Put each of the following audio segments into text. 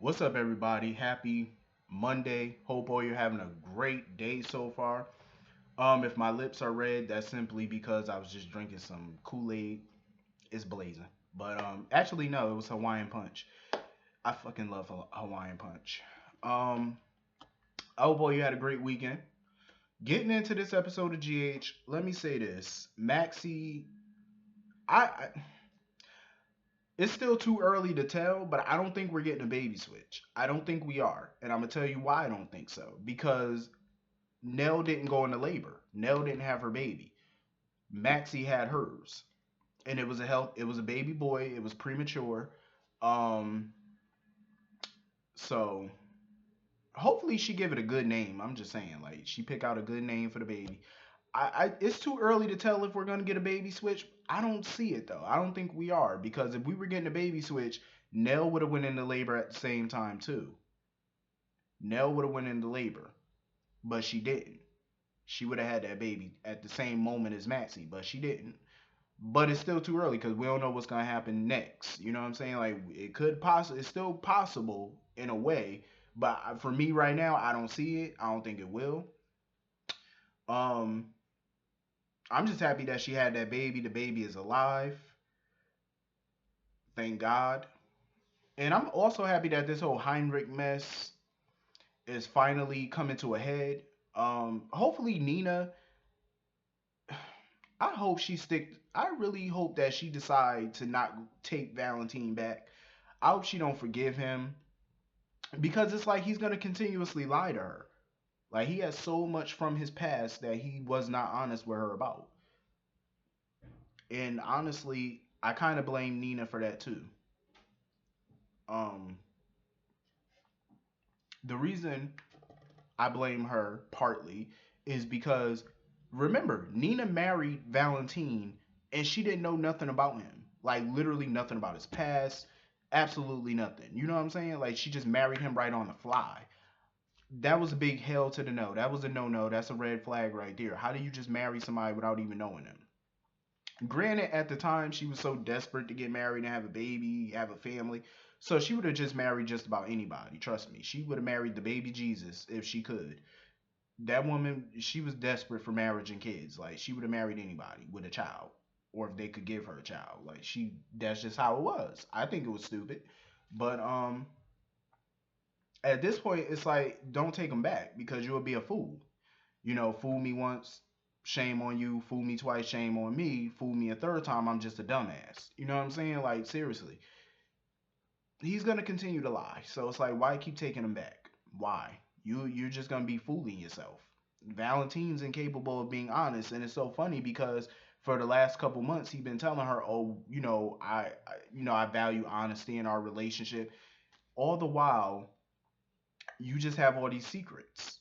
What's up, everybody? Happy Monday. Hope all you're having a great day so far. If my lips are red, that's simply because I was just drinking some Kool-Aid. It's blazing. But actually no, it was Hawaiian Punch. I fucking love Hawaiian Punch. Um, I hope all you had a great weekend. Getting into this episode of GH, let me say this: Maxie, I it's still too early to tell, but I don't think we're getting a baby switch. I don't think we are, and I'm gonna tell you why I don't think so. Because Nell didn't go into labor. Nell didn't have her baby. Maxie had hers, and it was a health. It was a baby boy. It was premature. Um, so hopefully she give it a good name. I'm just saying, like she pick out a good name for the baby. It's too early to tell if we're gonna get a baby switch. I don't see it though. I don't think we are because if we were getting a baby switch, Nell would have went into labor at the same time too. Nell would have went into labor, but she didn't. She would have had that baby at the same moment as Maxie, but she didn't. But it's still too early because we don't know what's gonna happen next. You know what I'm saying? Like it could possibly, it's still possible in a way, but for me right now, I don't see it. I don't think it will. Um, I'm just happy that she had that baby. The baby is alive. Thank God. And I'm also happy that this whole Heinrich mess is finally coming to a head. Hopefully Nina, I hope she stick. I really hope that she decide to not take Valentine back. I hope she don't forgive him because it's like he's gonna continuously lie to her. Like he has so much from his past that he was not honest with her about. And honestly, I kind of blame Nina for that too. Um, the reason I blame her partly is because remember, Nina married Valentine and she didn't know nothing about him. Like literally nothing about his past, absolutely nothing. You know what I'm saying? Like she just married him right on the fly. That was a big hell to the no. That was a no no. That's a red flag right there. How do you just marry somebody without even knowing them? Granted, at the time she was so desperate to get married and have a baby, have a family, so she would have just married just about anybody. Trust me, she would have married the baby Jesus if she could. That woman, she was desperate for marriage and kids. Like she would have married anybody with a child, or if they could give her a child. Like she, that's just how it was. I think it was stupid, but at this point, it's like don't take them back because you'll be a fool. You know, fool me once, shame on you. Fool me twice, shame on me. Fool me a third time, I'm just a dumbass. You know what I'm saying? Like seriously, he's gonna continue to lie. So it's like, why keep taking him back? Why? You're just gonna be fooling yourself. Valentine's incapable of being honest, and it's so funny because for the last couple months he's been telling her, "Oh, I value honesty in our relationship." All the while, you just have all these secrets.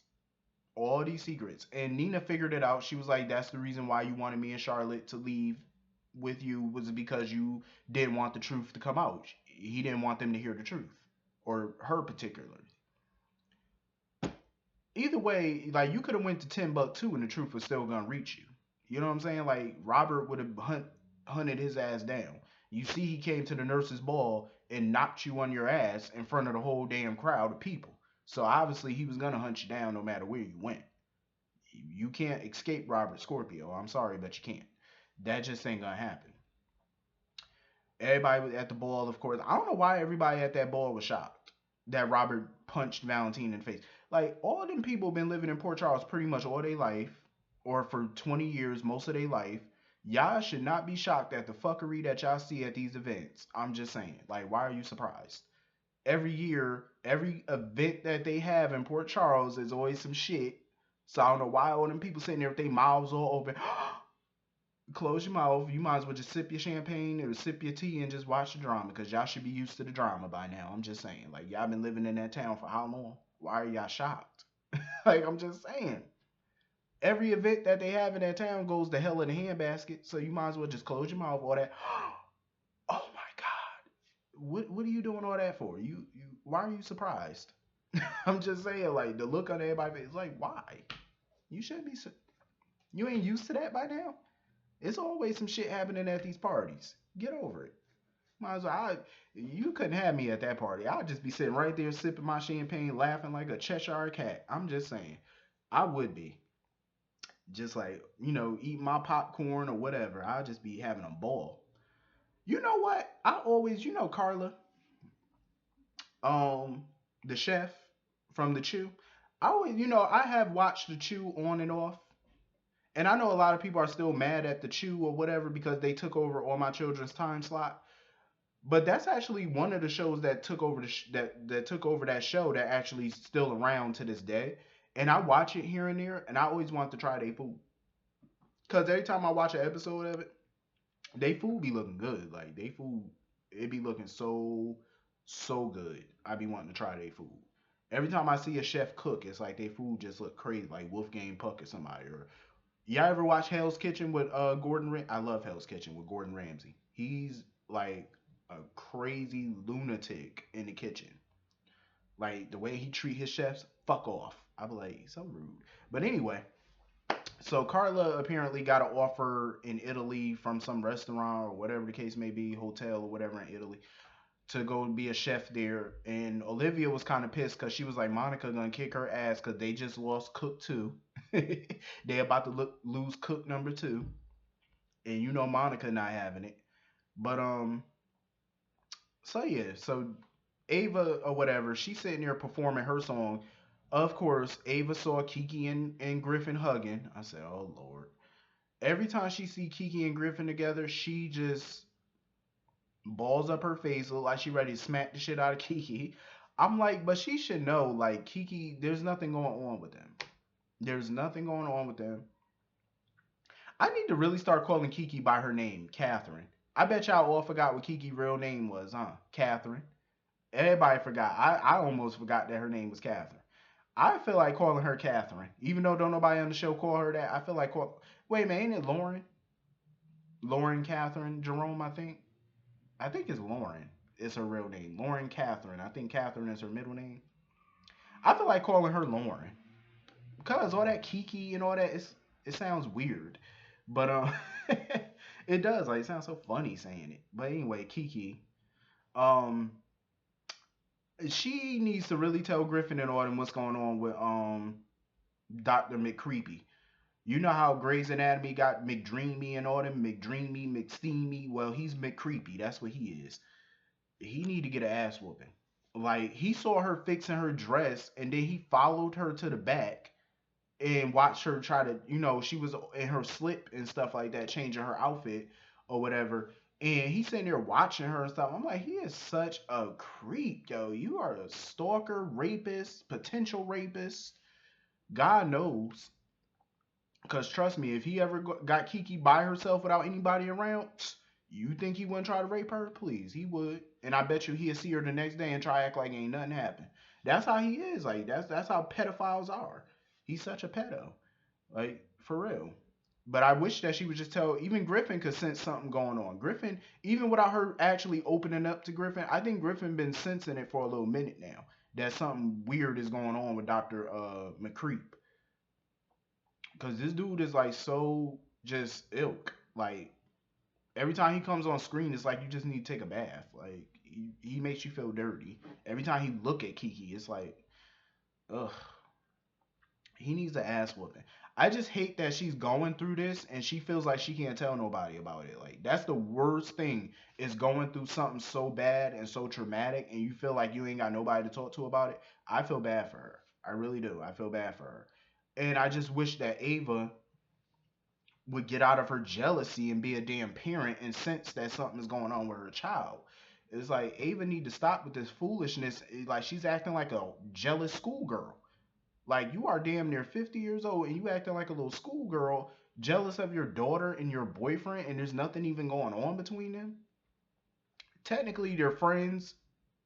And Nina figured it out. She was like, "That's the reason why you wanted me and Charlotte to leave with you was because you didn't want the truth to come out. He didn't want them to hear the truth, or her particularly." Either way, like you could have went to Timbuktu and the truth was still gonna reach you. You know what I'm saying? Like Robert would have hunted his ass down. You see, he came to the nurse's ball and knocked you on your ass in front of the whole damn crowd of people. So obviously he was gonna hunt you down no matter where you went. You can't escape Robert Scorpio. I'm sorry, but you can't. That just ain't gonna happen. Everybody at the ball, of course. I don't know why everybody at that ball was shocked that Robert punched Valentine in the face. Like all of them people been living in Port Charles pretty much all their life, or for 20 years, most of their life. Y'all should not be shocked at the fuckery that y'all see at these events. I'm just saying. Like, why are you surprised? Every year, every event that they have in Port Charles is always some shit. So I don't know why all them people sitting there with their mouths all open. Close your mouth. You might as well just sip your champagne or sip your tea and just watch the drama because y'all should be used to the drama by now. I'm just saying. Like, y'all been living in that town for how long? Why are y'all shocked? Like, I'm just saying. Every event that they have in that town goes to hell in a handbasket. So you might as well just close your mouth. All that. Oh my God. What are you doing all that for? Why are you surprised? I'm just saying, like, the look on everybody's face, like, why? You shouldn't be. You ain't used to that by now? It's always some shit happening at these parties. Get over it. Might as well, you couldn't have me at that party. I'd just be sitting right there sipping my champagne, laughing like a Cheshire cat. I'm just saying, I would be just like eating my popcorn or whatever. I'd just be having a ball. You know what? I always, Carla, um, the chef from the Chew. I always, I have watched the Chew on and off. And I know a lot of people are still mad at the Chew or whatever because they took over all my children's time slot. But that's actually one of the shows that took over that took over that show that actually still around to this day. And I watch it here and there, and I always want to try their food. Cause every time I watch an episode of it, they food be looking good. Like they food, it be looking so good. I be wanting to try their food. Every time I see a chef cook, it's like their food just look crazy, like Wolfgang Puck or somebody. Or y'all ever watch Hell's Kitchen with Gordon? I love Hell's Kitchen with Gordon Ramsay. He's like a crazy lunatic in the kitchen. Like the way he treat his chefs, fuck off. I be like, so rude. But anyway, so Carla apparently got an offer in Italy from some restaurant or whatever the case may be, hotel or whatever in Italy, to go be a chef there. And Olivia was kind of pissed because she was like, Monica gonna kick her ass because they just lost Cook 2. They about to lose Cook number 2, and Monica not having it. But so yeah, so Ava or whatever, she's sitting there performing her song. Of course, Ava saw Kiki and Griffin hugging. I said, "Oh Lord." Every time she see Kiki and Griffin together, she just balls up her face, look like she ready to smack the shit out of Kiki. I'm like, but she should know, like Kiki, there's nothing going on with them. There's nothing going on with them. I need to really start calling Kiki by her name, Catherine. I bet y'all all forgot what Kiki's real name was, huh? Catherine. Everybody forgot. I almost forgot that her name was Catherine. I feel like calling her Catherine, even though don't nobody on the show call her that. I feel like call. Wait a minute, ain't it Lauren? Lauren Catherine Jerome, I think. I think it's Lauren. It's her real name, Lauren Catherine. I think Catherine is her middle name. I feel like calling her Lauren because all that Kiki and all that it sounds weird, but it does. Like it sounds so funny saying it. But anyway, Kiki. Um, she needs to really tell Griffin and all them what's going on with Dr. McCreepy. You know how Grey's Anatomy got McDreamy and all them McDreamy, McSteamy. Well, he's McCreepy. That's what he is. He need to get an ass whooping. Like he saw her fixing her dress, and then he followed her to the back and watched her try to, she was in her slip and stuff like that, changing her outfit or whatever. And he's sitting there watching her and stuff. I'm like, he is such a creep, yo. You are a stalker, rapist, potential rapist. God knows. Because trust me, if he ever got Kiki by herself without anybody around, you think he wouldn't try to rape her? Please, he would. And I bet you he'd see her the next day and try to act like ain't nothing happened. That's how he is. Like that's how pedophiles are. He's such a pedo. Like for real. But I wish that she would just tell. Even Griffin could sense something going on. Griffin, even without her actually opening up to Griffin, I think Griffin been sensing it for a little minute now. That something weird is going on with Doctor McCreep. Cause this dude is like so just ilk. Like every time he comes on screen, it's like you just need to take a bath. Like he makes you feel dirty. Every time he look at Kiki, it's like, ugh. He needs an ass whooping. I just hate that she's going through this and she feels like she can't tell nobody about it. Like that's the worst thing is going through something so bad and so traumatic and you feel like you ain't got nobody to talk to about it. I feel bad for her. I really do. I feel bad for her. And I just wish that Ava would get out of her jealousy and be a damn parent and sense that something is going on with her child. It's like Ava need to stop with this foolishness. Like she's acting like a jealous schoolgirl. Like you are damn near 50 years old and you acting like a little schoolgirl, jealous of your daughter and your boyfriend, and there's nothing even going on between them. Technically, they're friends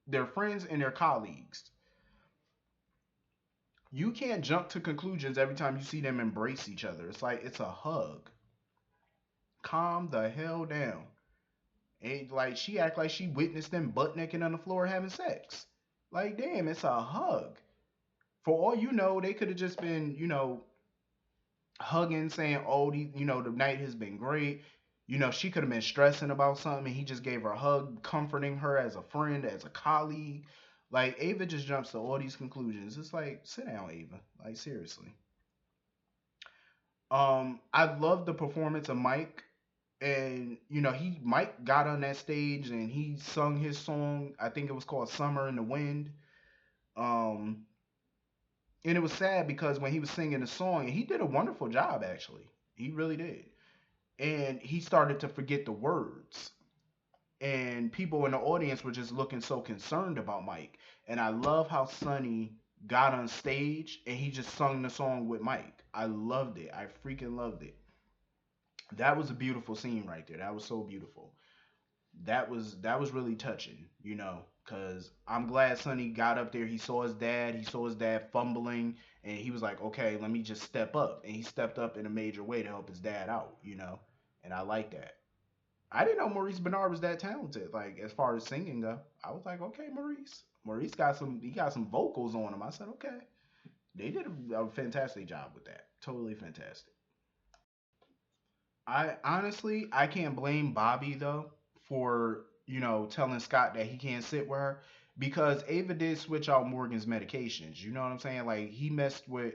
and they're colleagues. You can't jump to conclusions every time you see them embrace each other. It's like it's a hug. Calm the hell down. And like she act like she witnessed them butt naked on the floor having sex. Like damn, it's a hug. For all you know, they could have just been, hugging, saying, "Oh, the night has been great." You know, she could have been stressing about something and he just gave her a hug, comforting her as a friend, as a colleague. Like Ava just jumps to all these conclusions. It's like, sit down, Ava. Like seriously. I love the performance of Mike, and you know, Mike got on that stage and he sung his song. I think it was called Summer in the Wind. Um, and it was sad because when he was singing the song, and he did a wonderful job actually. He really did. And he started to forget the words. And people in the audience were just looking so concerned about Mike. And I love how Sonny got on stage and he just sung the song with Mike. I loved it. I freaking loved it. That was a beautiful scene right there. That was so beautiful. That was really touching, you know, because I'm glad Sonny got up there. He saw his dad. He saw his dad fumbling, and he was like, "Okay, let me just step up." And he stepped up in a major way to help his dad out, you know, and I like that. I didn't know Maurice Bernard was that talented. Like as far as singing go, I was like, okay, Maurice. Maurice got some. He got some vocals on him. I said, okay, they did a fantastic job with that. Totally fantastic. I honestly, I can't blame Bobby though for telling Scott that he can't sit with her because Ava did switch out Morgan's medications. You know what I'm saying? Like he messed with,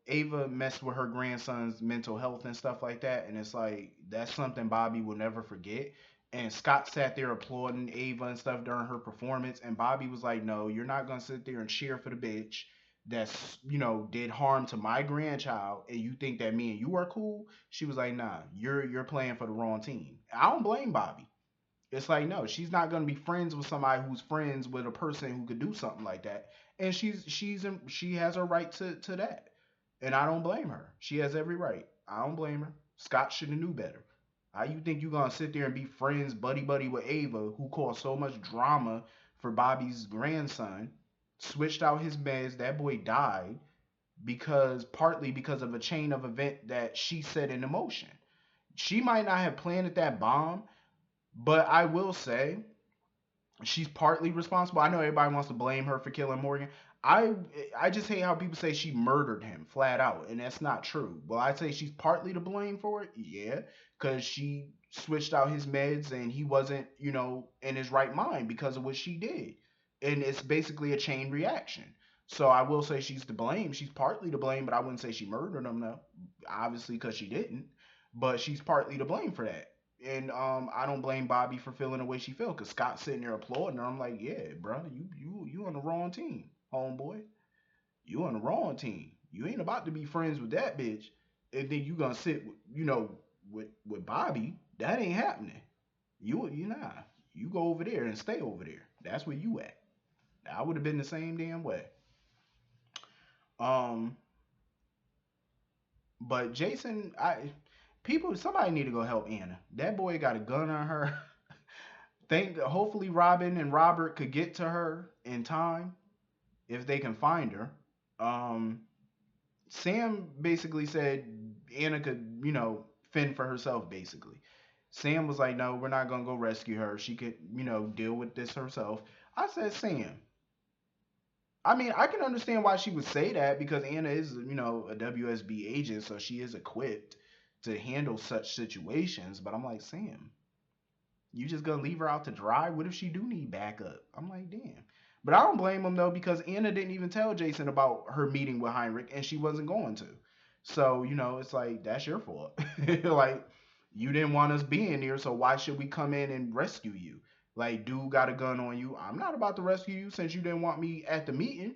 Ava messed with her grandson's mental health and stuff like that, and it's like that's something Bobby will never forget. And Scott sat there applauding Ava and stuff during her performance, and Bobby was like, "No, you're not gonna sit there and cheer for the bitch that's did harm to my grandchild, and you think that me and you are cool." She was like, "Nah, you're playing for the wrong team." I don't blame Bobby. It's like, no, she's not gonna be friends with somebody who's friends with a person who could do something like that, and she has a right to that, and I don't blame her. She has every right. I don't blame her. Scott should have knew better. How you think you gonna sit there and be friends, buddy buddy with Ava, who caused so much drama for Bobby's grandson? Switched out his meds. That boy died because partly because of a chain of event that she set in motion. She might not have planted that bomb, but I will say she's partly responsible. I know everybody wants to blame her for killing Morgan. I I just hate how people say she murdered him flat out, and that's not true. Well, I'd say she's partly to blame for it, yeah, because she switched out his meds and he wasn't, in his right mind because of what she did, and it's basically a chain reaction. So I will say she's to blame. She's partly to blame, but I wouldn't say she murdered him though, obviously because she didn't. But she's partly to blame for that. And I don't blame Bobby for feeling the way she felt because Scott's sitting there applauding her. I'm like, yeah, bro, you on the wrong team, homeboy. You on the wrong team. You ain't about to be friends with that bitch, and then you gonna sit, with Bobby. That ain't happening. You nah. You go over there and stay over there. That's where you at. I would have been the same damn way. Um, but Jason, somebody need to go help Anna. That boy got a gun on her. Hopefully Robin and Robert could get to her in time if they can find her. Um, Sam basically said Anna could, fend for herself basically. Sam was like, "No, we're not gonna go rescue her. She could, deal with this herself." I said, "Sam, I mean, I can understand why she would say that because Anna is, a WSB agent, so she is equipped to handle such situations." But I'm like, Sam, you just gonna leave her out to dry? What if she do need backup? I'm like, damn. But I don't blame him though because Anna didn't even tell Jason about her meeting with Heinrich, and she wasn't going to. So it's like that's your fault. Like you didn't want us being here, so why should we come in and rescue you? Like, dude got a gun on you. I'm not about to rescue you since you didn't want me at the meeting.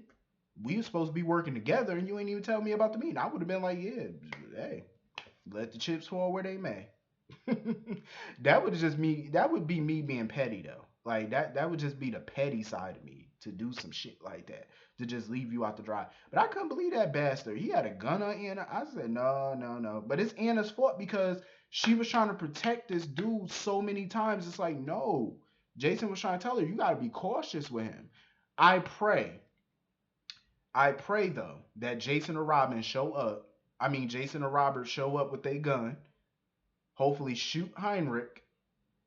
We were supposed to be working together, and you ain't even tell me about the meeting. I would have been like, yeah, hey, let the chips fall where they may. That would just me. That would be me being petty though. Like that. That would just be the petty side of me to do some shit like that to just leave you out to dry. But I couldn't believe that bastard. He had a gun on Anna. I said no, no, no. But it's Anna's fault because she was trying to protect this dude so many times. It's like no. Jason was trying to tell her you got to be cautious with him. I pray. I pray though that Jason or Robin show up. I mean Jason or Robert show up with a gun. Hopefully shoot Heinrich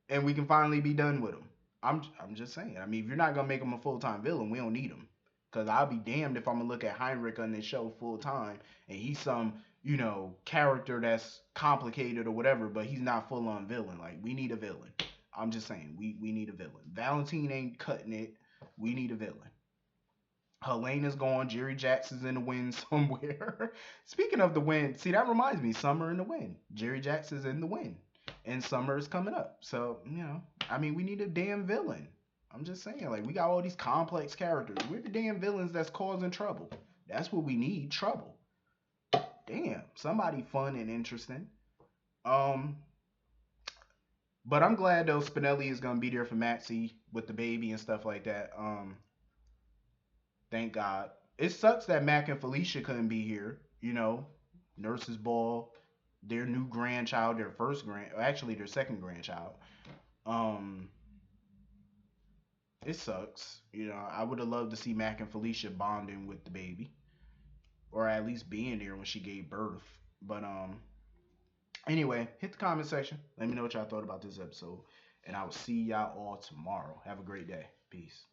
and we can finally be done with him. I'm just saying. I mean, if you're not gonna make him a full time villain, we don't need him. Cause I'll be damned if I'm gonna look at Heinrich on this show full time and he's some character that's complicated or whatever, but he's not full on villain. Like, we need a villain. I'm just saying, we need a villain. Valentine ain't cutting it. We need a villain. Helena's gone. Jerry Jackson's in the wind somewhere. Speaking of the wind, see, that reminds me, Summer in the Wind. Jerry Jackson's in the wind. And summer is coming up. So, I mean, we need a damn villain. I'm just saying, like, we got all these complex characters. We're the damn villains that's causing trouble. That's what we need, trouble. Damn, somebody fun and interesting. Um, but I'm glad though Spinelli is gonna be there for Maxie with the baby and stuff like that. Thank God. It sucks that Mac and Felicia couldn't be here. Nurse's Ball, their new grandchild, actually their second grandchild. Um, it sucks. I would have loved to see Mac and Felicia bonding with the baby, or at least being there when she gave birth. But anyway, hit the comment section. Let me know what y'all thought about this episode, and I will see y'all all tomorrow. Have a great day. Peace.